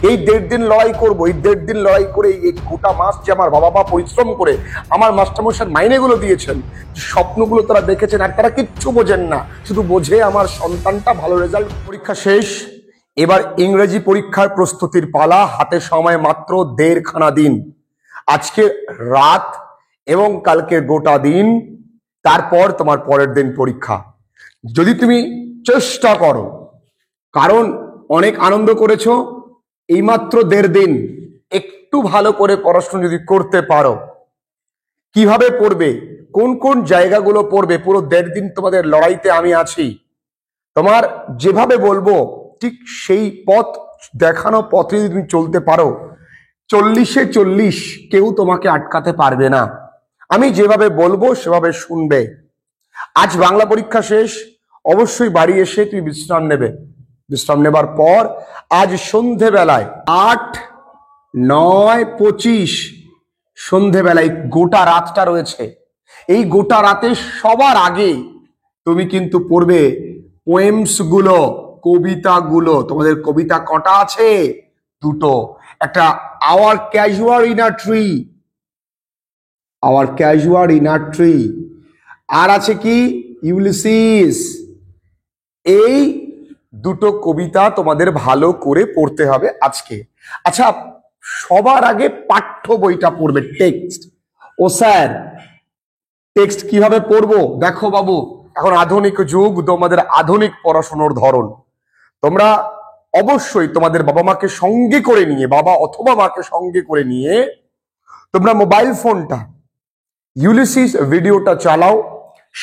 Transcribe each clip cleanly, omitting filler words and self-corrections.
এই 1.5 দিন লড়াই করব, এই 1.5 দিন লড়াই করে এই গোটা মাস যে আমার বাবা মা পরিশ্রম করে আমার মাস্টারমশাই মাইনেগুলো দিয়েছেন, স্বপ্নগুলো তারা দেখেছেন, আর তারা কিচ্ছু বোঝেন না, শুধু বোঝে আমার সন্তানটা ভালো রেজাল্ট। পরীক্ষা শেষ, এবার ইংরেজি পরীক্ষার প্রস্তুতির পালা। হাতে সময় মাত্র 1.5 দিন। আজকে রাত এবং কালকে গোটা দিন, তারপর তোমার পরের দিন পরীক্ষা। যদি তুমি চেষ্টা করো, কারণ অনেক আনন্দ করেছো, এইমাত্র 1.5 দিন, একটু ভালো করে পড়াশোনা যদি করতে পারো, কিভাবে পড়বে, কোন কোন জায়গাগুলো পড়বে, পুরো 1.5 দিন তোমাদের লড়াইতে আমি আছি। তোমার যেভাবে বলবো ঠিক সেই পথ দেখানো পথে যদি তুমি চলতে পারো, 40-এ 40 কেউ তোমাকে আটকাতে পারবে না। আমি যেভাবে বলবো সেভাবে শুনবে। আজ বাংলা পরীক্ষা শেষ, অবশ্যই বাড়ি এসে তুমি বিশ্রাম নেবে। বিশ্রাম নেবার পর আজ সন্ধেবেলায় 8-9-25 সন্ধেবেলায় গোটা রাতটা রয়েছে। এই গোটা রাতে সবার আগে তুমি কিন্তু পড়বে পোয়েমস গুলো, কবিতাগুলো। তোমাদের কবিতা কটা আছে? 2টো। একটা our casual inner tree, our casual inner tree, আর আছে কি ইউলিসিস। এই 2টো কবিতা তোমাদের ভালো করে পড়তে হবে আজকে। আচ্ছা, সবার আগে পাঠ্য বইটা পড়বে, টেক্সট। ও স্যার, টেক্সট কিভাবে পড়বো? দেখো বাবু, এখন আধুনিক যুগ, তোমাদের আধুনিক পড়াশোনার ধরন। তোমরা অবশ্যই তোমাদের বাবা মাকে সঙ্গে করে নিয়ে, বাবা অথবা মাকে সঙ্গে করে নিয়ে তোমরা মোবাইল ফোনটা ইউলিসিস ভিডিওটা চালাও,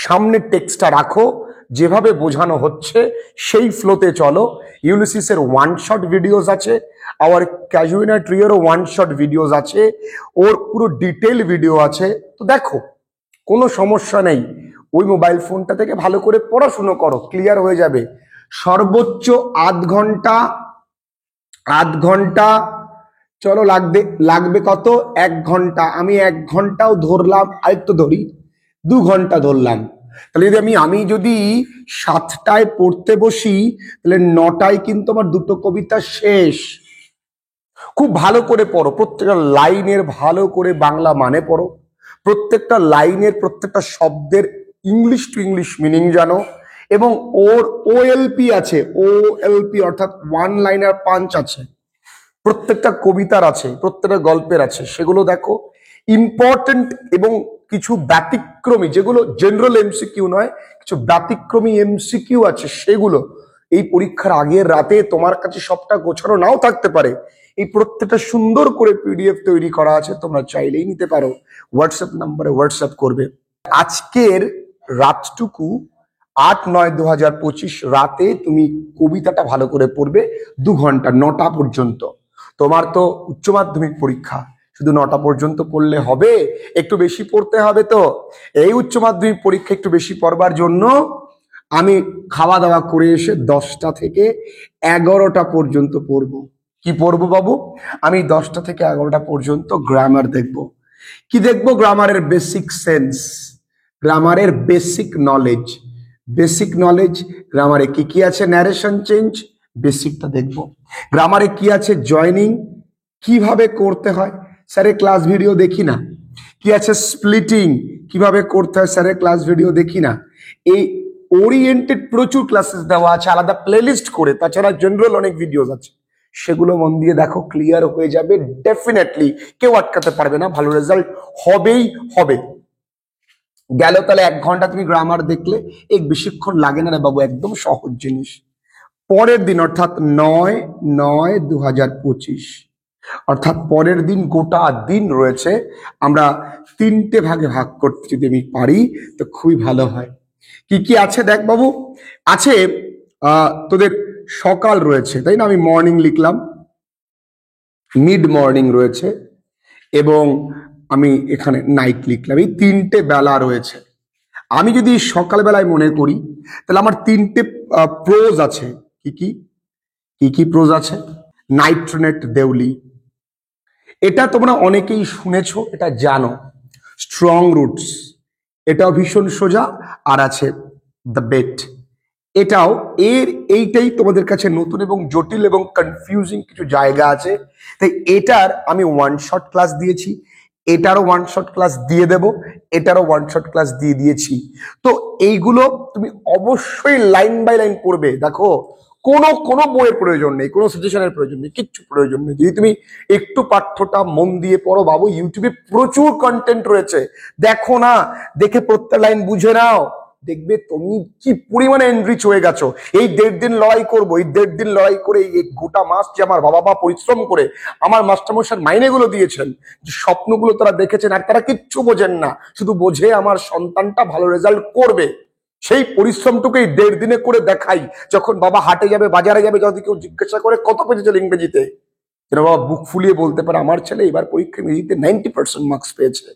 সামনে টেক্সটটা রাখো, যেভাবে বোঝানো হচ্ছে সেই ফ্লোতে চলো। ইউলিসিসের 1 শট ভিডিওস আছে, আওয়ার ক্যাজুয়াল ট্রিয়েরও 1 শট ভিডিওস আছে, ওর পুরো ডিটেল ভিডিও আছে। তো দেখো, কোনো সমস্যা নেই, ওই মোবাইল ফোনটা থেকে ভালো করে পড়াশুনো করো, ক্লিয়ার হয়ে যাবে। সর্বোচ্চ আধ ঘন্টা চলো, লাগবে কত? 1 ঘন্টা। আমি 1 ঘন্টাও ধরলাম, আরেকটু ধরি, 2 ঘন্টা ধরলাম। তাহলে আমি যদি 7টায় পড়তে বসি, তাহলে 9টায় কিন্তু আমার 2টো কবিতা শেষ। খুব ভালো করে পড়ো, প্রত্যেকটা লাইনের ভালো করে বাংলা মানে পড়ো, প্রত্যেকটা লাইনের প্রত্যেকটা শব্দের ইংলিশ টু ইংলিশ মিনিং জানো, এবং ওর ওএলপি আছে, ওএলপি অর্থাৎ 1 লাইনার পাঞ্চ আছে, প্রত্যেকটা কবিতার আছে, প্রত্যেকটা গল্পের আছে, সেগুলো দেখো। ইম্পর্টেন্ট এবং কিছু ব্যতিক্রমী, যেগুলো জেনারেল এমসিকিউ নয়, কিছু ব্যতিক্রমী এমসিকিউ আছে, সেগুলো এই পরীক্ষার আগের রাতে তোমার কাছে সবটা গোছানো নাও থাকতে পারে, এই প্রত্যেকটা সুন্দর করে পিডিএফ তৈরি করা আছে, তোমরা চাইলেই নিতে পারো। হোয়াটসঅ্যাপ নাম্বারে হোয়াটসঅ্যাপ করবে। আজকের রাতটুকু 8-9-2025 রাতে তুমি কবিতাটা ভালো করে পড়বে, 2 ঘন্টা, 9টা পর্যন্ত। তোমার তো উচ্চ মাধ্যমিক পরীক্ষা, শুধু 9টা পর্যন্ত পড়লে হবে? একটু বেশি পড়তে হবে। তো এই উচ্চ মাধ্যমিক পরীক্ষা একটু বেশি পড়বার জন্য আমি খাওয়া দাওয়া করে এসে 10টা থেকে 11টা পর্যন্ত পড়বো। কি পড়বো বাবু? আমি 10টা থেকে 11টা পর্যন্ত গ্রামার দেখব। কি দেখবো? গ্রামারের বেসিক সেন্স, গ্রামারের বেসিক নলেজ, গ্রামারে কি কি আছে, ন্যারেশন চেঞ্জ, বেসিকটা দেখব। গ্রামারে কি আছে, জয়নিং কিভাবে করতে হয়, স্যারের ক্লাস ভিডিও দেখি না। কি আছে, স্প্লিটিং কিভাবে করতে হয়, স্যারের ক্লাস ভিডিও দেখি না। এই ওরিয়েন্টেড প্রচুর ক্লাসেস দেওয়া আছে আলাদা প্লেলিস্ট করে, তাছাড়া জেনারেল অনেক ভিডিওস আছে, সেগুলো মন দিয়ে দেখো, ক্লিয়ার হয়ে যাবে ডেফিনেটলি, কেউ আটকাতে পারবে না, ভালো রেজাল্ট হবেই হবে। গেল তাহলে 1 ঘন্টা তুমি গ্রামার দেখলে, এক বেশিক্ষণ লাগে না রে বাবু, একদম সহজ জিনিস। পরের দিন অর্থাৎ 9-9-2025, অর্থাৎ পরের দিন গোটা দিন রয়েছে, আমরা 3টে ভাগে ভাগ করতে যদি আমি পারি তো খুবই ভালো হয়। কি কি আছে দেখ বাবু, আছে তোদের সকাল রয়েছে, তাই না? আমি মর্নিং লিখলাম, মিড মর্নিং রয়েছে, এবং আমি এখানে নাইট লিখলাম। এই 3টে বেলা রয়েছে। আমি যদি সকালবেলায় মনে করি, তাহলে আমার 3টে প্রোজ আছে। কি কি প্রোজ আছে? নাইট্রোনেট দেউলি, এটা তোমরা অনেকেই শুনেছো, এটা জানো। স্ট্রং রুটস, এটাও ভীষণ সোজা। আর আছে দ্য বেট, এটাও এইটাই তোমাদের কাছে নতুন এবং জটিল এবং কনফিউজিং কিছু জায়গা আছে, তাই এটার আমি ওয়ান শট ক্লাস দিয়েছি, এটারও ওয়ান শট ক্লাস দিয়ে দেব, এটারও ওয়ান শট ক্লাস দিয়ে দিয়েছি। তো এইগুলো তুমি অবশ্যই লাইন বাই লাইন পড়বে। দেখো, কোনো কোনো বইয়ের প্রয়োজন নেই, কোনো সাজেশনের প্রয়োজন নেই, কিচ্ছু প্রয়োজন নেই। যদি তুমি একটু পাঠ্যটা মন দিয়ে পড়ো, বাবু ইউটিউবে প্রচুর কন্টেন্ট রয়েছে, দেখো না, দেখে প্রত্যেক লাইন বুঝে নাও, দেখবে তুমি কি পরিমাণে এনরিচ হয়ে গেছো। এই 1.5 দিন লড়াই করবো, এই 1.5 দিন লড়াই করে এই গোটা মাস যে আমার বাবা মা পরিশ্রম করে আমার মাস্টারমশাই মাইনেগুলো দিয়েছেন, যে স্বপ্নগুলো তারা দেখেছেন, আর তারা কিচ্ছু বোঝেন না, শুধু বোঝে আমার সন্তানটা ভালো রেজাল্ট করবে। সেই পরিশ্রমটুকুই 1.5 দিনে করে দেখাই। যখন বাবা হাটে যাবে, বাজারে যাবে, যদি কেউ জিজ্ঞাসা করে কত পেয়েছিল ইংরেজিতে, যেন বাবা বুক ফুলিয়ে বলতে পারে আমার ছেলে এবার পরীক্ষা ইংরেজিতে 90% মার্কস পেয়েছে।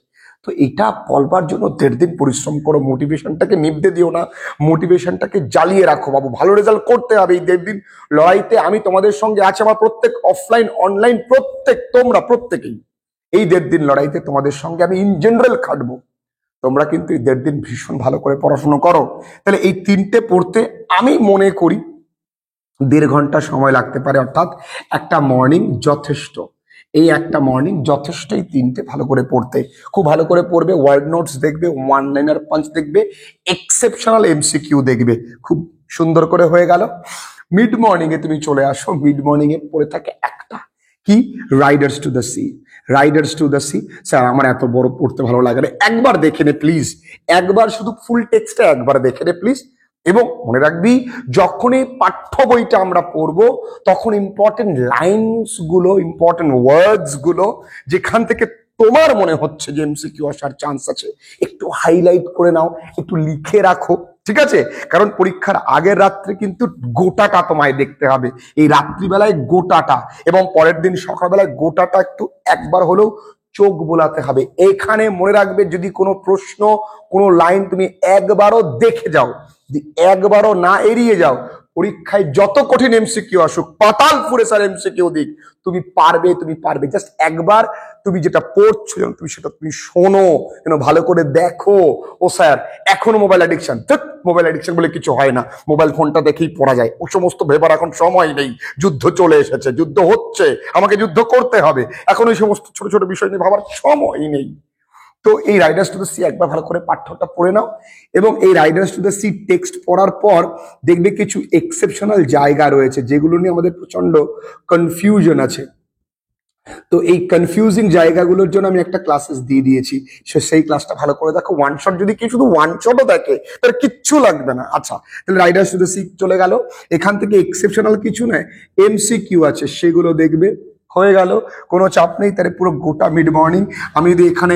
তো এটা বলবার জন্য 1.5 দিন পরিশ্রম করো, মোটিভেশনটাকে নিভতে দিও না, মোটিভেশনটাকে জ্বালিয়ে রাখো। বাবু ভালো রেজাল্ট করতে হবে। এই 1.5 দিন লড়াইতে আমি তোমাদের সঙ্গে আছি, আমার প্রত্যেক অফলাইন অনলাইন প্রত্যেক, তোমরা প্রত্যেকেই এই 1.5 দিন লড়াইতে তোমাদের সঙ্গে আমি ইন জেনারেল খাটবো। তোমরা কিন্তু এই 1.5 দিন ভীষণ ভালো করে পড়াশোনা করো। তাহলে এই তিনটে পড়তে আমি মনে করি 1.5 ঘন্টা সময় লাগতে পারে, অর্থাৎ একটা মর্নিং যথেষ্ট। এই একটা মর্নিং যথেষ্ট এই তিনটে ভালো করে পড়তে। খুব ভালো করে পড়বে, ওয়ার্ড নোটস দেখবে, ওয়ান লাইনার পাঞ্চ দেখবে, এক্সেপশনাল এমসিকিউ দেখবে, খুব সুন্দর করে হয়ে গেল। মিড মর্নিং এ তুমি চলে আসো, মিড মর্নিং এ পড়ে থাকে একটা, কি, Riders to the sea. Riders to the sea, sir আমার এত বড় পড়তে ভালো লাগে না, একবার দেখে নে প্লিজ, একবার শুধু ফুল টেক্সটটা একবার দেখে নে প্লিজ। এবং মনে রাখবি, যখনই পাঠ্য বইটা আমরা পড়বো, তখন ইম্পর্টেন্ট লাইনস গুলো, ইম্পর্টেন্ট ওয়ার্ডস গুলো, যেখান থেকে তোমার মনে হচ্ছে যে এমসিকিউ আসার চান্স আছে, একটু হাইলাইট করে নাও, একটু লিখে রাখো, ঠিক আছে? কারণ পরীক্ষার আগের রাত্রে কিন্তু গোটাটা তোমায় দেখতে হবে, এই রাত্রিবেলায় গোটাটা, এবং পরের দিন সকালবেলায় গোটাটা একটু একবার হলেও চোখ বোলাতে হবে। এখানে মনে রাখবে, যদি কোনো প্রশ্ন, কোনো লাইন তুমি একবারও দেখে যাও, যদি একবারও না এড়িয়ে যাও, পরীক্ষায় যত কঠিন এমসিকিউ আসুক, পাতাল ফুরে স্যার এমসিকিউ দিক, তুমি পারবে, তুমি পারবে। জাস্ট একবার তুমি যেটা পড়ছো যেন তুমি সেটা তুমি শোনো, যেন ভালো করে দেখো। ও স্যার এখনো মোবাইল অ্যাডিকশন, মোবাইল অ্যাডিকশন বলে কিছু হয় না, মোবাইল ফোনটা দেখেই পড়া যায়, ও সমস্ত ভেবার এখন সময় নেই, যুদ্ধ চলে এসেছে, যুদ্ধ হচ্ছে, আমাকে যুদ্ধ করতে হবে, এখন ওই সমস্ত ছোট ছোট বিষয় নিয়ে ভাবার সময় নেই। তো এই রাইডার্স টু দ্য সি একবার ভালো করে পাঠ্যটা পড়ে নাও, এবং এই Riders to the sea text পড়ার পর দেখবে কিছু এক্সেপশনাল জায়গা রয়েছে যেগুলো নিয়ে আমাদের প্রচন্ড কনফিউশন আছে। তো এই কনফিউজিং জায়গাগুলোর জন্য আমি একটা ক্লাসেস দিয়ে দিয়েছি, সেই ক্লাসটা ভালো করে দেখো। ওয়ান শট যদি কেউ শুধু ওয়ান শটও দেখে, তার কিচ্ছু লাগবে না। আচ্ছা, তাহলে রাইডার্স টু দ্য সি চলে গেল। এখান থেকে এক্সেপশনাল কিছু নয়, এমসিকিউ আছে, সেগুলো দেখবে, হয়ে গেল, কোনো চাপ নেই। তাহলে পুরো গোটা মিড মর্নিং, আমি যদি এখানে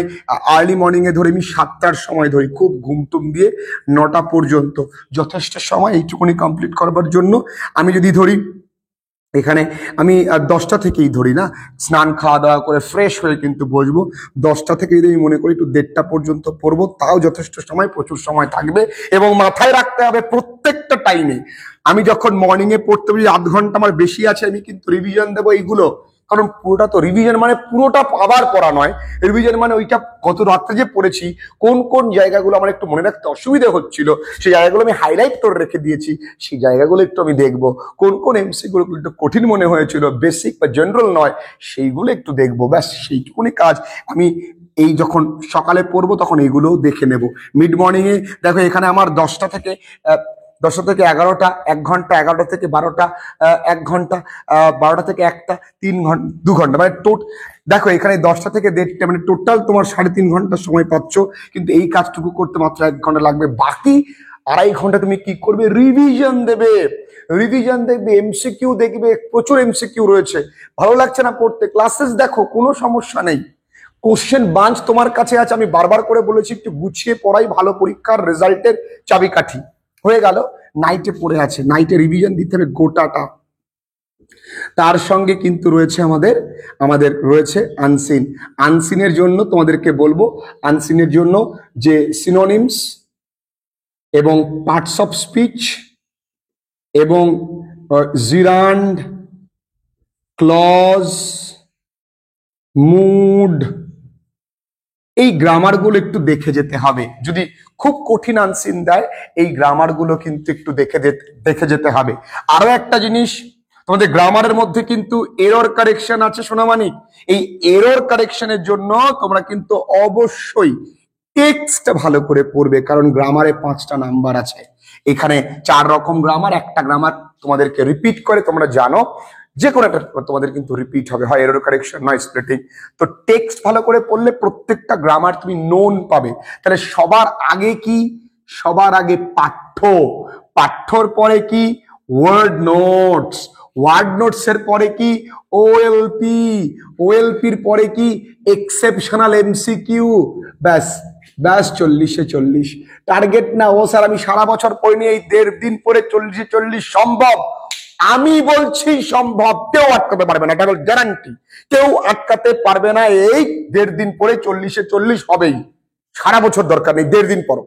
আর্লি মর্নিং এ ধরি, আমি 7টার সময় ধরি, খুব ঘুমটুম দিয়ে 9টা পর্যন্ত যথেষ্ট সময় এইটুকুনি কমপ্লিট করবার জন্য। আমি যদি ধরি এখানে, আমি 10টা থেকেই ধরি না, স্নান খাওয়া দাওয়া করে ফ্রেশ হয়ে কিন্তু বসবো, 10টা থেকে যদি আমি মনে করি একটু 1:30টা পর্যন্ত পড়বো, তাও যথেষ্ট সময়, প্রচুর সময় থাকবে। এবং মাথায় রাখতে হবে প্রত্যেকটা টাইমে, আমি যখন মর্নিং এ পড়তে বলি, 0.5 ঘন্টা আমার বেশি আছে, আমি কিন্তু রিভিশন দেবো এইগুলো। কারণ পুরোটা তো রিভিশন মানে পুরোটা আবার পড়া নয়, রিভিশন মানে ওইটা গত রাত্রে যে পড়েছি, কোন কোন জায়গাগুলো আমার একটু মনে রাখতে অসুবিধা হচ্ছিল, সেই জায়গাগুলো আমি হাইলাইট করে রেখে দিয়েছি, সেই জায়গাগুলো একটু আমি দেখবো। কোন কোন এমসি গুলো একটু কঠিন মনে হয়েছিল, বেসিক বা জেনারেল নয়, সেইগুলো একটু দেখবো, ব্যাস সেইটুকুনি কাজ। আমি এই যখন সকালে পড়বো তখন এইগুলোও দেখে নেব। মিড মর্নিং এ দেখো, এখানে আমার 10টা থেকে 11টা 1 ঘন্টা, 11টা থেকে 12টা 1 ঘন্টা, 12টা থেকে 1টা 3 ঘন্টা, 2 ঘন্টা, মানে দেখো এখানে 10টা থেকে 1:30, মানে টোটাল তোমার 3.5 ঘন্টা সময় পাচ্ছ, কিন্তু এই কাজটুকু করতে মাত্র 1 ঘন্টা লাগবে। বাকি 2.5 ঘন্টা তুমি কি করবে? রিভিশন দেবে, রিভিশন দেখবে, এমসিকিউ দেখবে, প্রচুর এমসিকিউ রয়েছে। ভালো লাগছে না পড়তে, ক্লাসেস দেখো, কোনো সমস্যা নেই। কোশ্চেন বাঞ্চ তোমার কাছে আছে, আমি বারবার করে বলেছি একটু গুছিয়ে পড়াই ভালো, পরীক্ষার রেজাল্টের চাবিকাঠি। হয়ে গেল, নাইটে পড়ে আছে, নাইটে রিভিশন দিতে হবে গোটাটা। তার সঙ্গে কিন্তু রয়েছে আমাদের আমাদের রয়েছে আনসিন। আনসিনের জন্য তোমাদেরকে বলবো, আনসিনের জন্য যে সিনোনিমস এবং পার্টস অফ স্পিচ এবং জিরান্ড, ক্লজ, মুড, এই গ্রামারগুলো একটু দেখে যেতে হবে। যদি খুব কঠিন আনসিন দেয়, এই গ্রামারগুলো কিন্তু একটু দেখে যেতে হবে। আরো একটা জিনিস, তোমাদের গ্রামারের মধ্যে কিন্তু এরর কারেকশন আছে সোনামানিক। এই এরর কারেকশনের জন্য তোমরা কিন্তু অবশ্যই টেক্সট ভালো করে পড়বে, কারণ গ্রামারে 5টা নাম্বার আছে। এখানে 4 রকম গ্রামার, একটা গ্রামার তোমাদেরকে রিপিট করে, তোমরা জানো যে কোনো একটা তোমাদের কিন্তু রিপিট হবে, হয় এরর কারেকশন নয় স্প্লিটিং। তো টেক্সট ভালো করে পড়লে প্রত্যেকটা গ্রামার তুমি নোন পাবে। তাহলে সবার আগে কি? সবার আগে পাঠ্য, পাঠ্যর পরে কি? ওয়ার্ড নোটস, ওয়ার্ড নোটস এর পরে কি? ওএলপি, ওএলপির পরে কি? Exceptional MCQ. ব্যাস ব্যাস 40-এ 40। টার্গেট না ও স্যার আমি সারা বছর পড়িনি, এই 1.5 দিন পরে 40-এ 40 সম্ভব। আমি বলছি সম্ভব, কেউ আটকাতে পারবে না, এটা গ্যারান্টি। কেউ আটকাতে পারবে না, এই 1.5 দিন পরে 40-এ 40 হবেই। সারা বছর দরকার নেই, 1.5 দিন পরও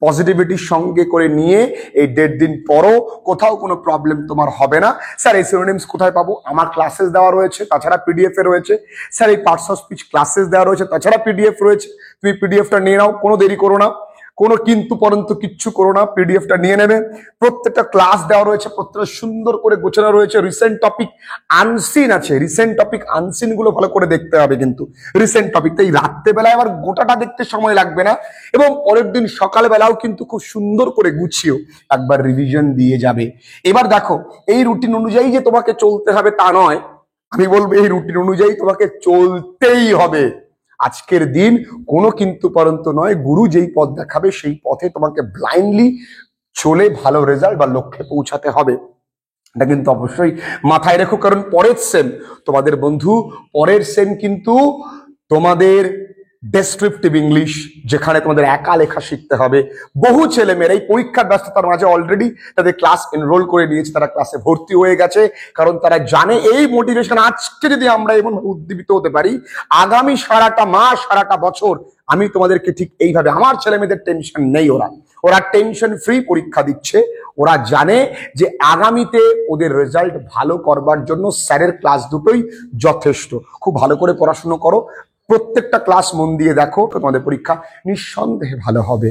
পজিটিভিটির সঙ্গে করে নিয়ে এই 1.5 দিন পরও কোথাও কোনো প্রবলেম তোমার হবে না। স্যার এই সিনোনিমস কোথায় পাবো? আমার ক্লাসেস দেওয়া রয়েছে, তাছাড়া পিডিএফ এ রয়েছে। স্যার এই পার্টস অফ স্পিচ ক্লাসেস দেওয়া রয়েছে, তাছাড়া পিডিএফ রয়েছে। তুমি পিডিএফটা নিয়ে নাও, কোনো দেরি করো না, কোনো কিন্তু পরন্তু কিচ্ছু করো না, পিডিএফটা নিয়ে নেবে। প্রত্যেকটা ক্লাস দেওয়া রয়েছে, প্রত্যেকটা সুন্দর করে গোছানো রয়েছে। রিসেন্ট টপিক আনসিন আছে, রিসেন্ট টপিক আনসিন গুলো ভালো করে দেখতে হবে কিন্তু। রিসেন্ট টপিকটা এই রাত্রেবেলায় আবার গোটাটা দেখতে সময় লাগবে না, এবং পরের দিন সকালবেলাও কিন্তু খুব সুন্দর করে গুছিয়েও একবার রিভিশন দিয়ে যাবে। এবার দেখো, এই রুটিন অনুযায়ী যে তোমাকে চলতে হবে তা নয়, আমি বলবো এই রুটিন অনুযায়ী তোমাকে চলতেই হবে। আজকের দিন কোনো কিন্তু পরন্ত নয়, গুরু যেই পথ দেখাবে সেই পথে তোমাকে ব্লাইন্ডলি চলে ভালো রেজাল্ট বা লক্ষ্যে পৌঁছাতে হবে। এটা কিন্তু অবশ্যই মাথায় রেখো, কারণ পরের সেম তোমাদের বন্ধু, পরের সেম কিন্তু তোমাদের ডেসক্রিপটিভ ইংলিশ, যেখানে তোমাদের একা লেখা শিখতে হবে। বহু ছেলেমেয়েরা এই পরীক্ষার ব্যস্ততার মাঝে অলরেডি তাদের ক্লাস এনরোল করে নিয়েছে, তারা ক্লাসে ভর্তি হয়ে গেছে, কারণ তারা জানে এই মোটিভেশন আজকে যদি আমরা এমন উদ্দীপিত হতে পারি, আগামী সারাটা মাস সারাটা বছর আমি তোমাদেরকে ঠিক এইভাবে, আমার ছেলে মেয়েদের টেনশন নেই, ওরা টেনশন ফ্রি পরীক্ষা দিচ্ছে। ওরা জানে যে আগামীতে ওদের রেজাল্ট ভালো করবার জন্য স্যারের ক্লাস দুটোই যথেষ্ট। খুব ভালো করে পড়াশুনো করো, প্রত্যেকটা ক্লাস মন দিয়ে দেখো, তোমাদের পরীক্ষা নিঃসন্দেহে ভালো হবে।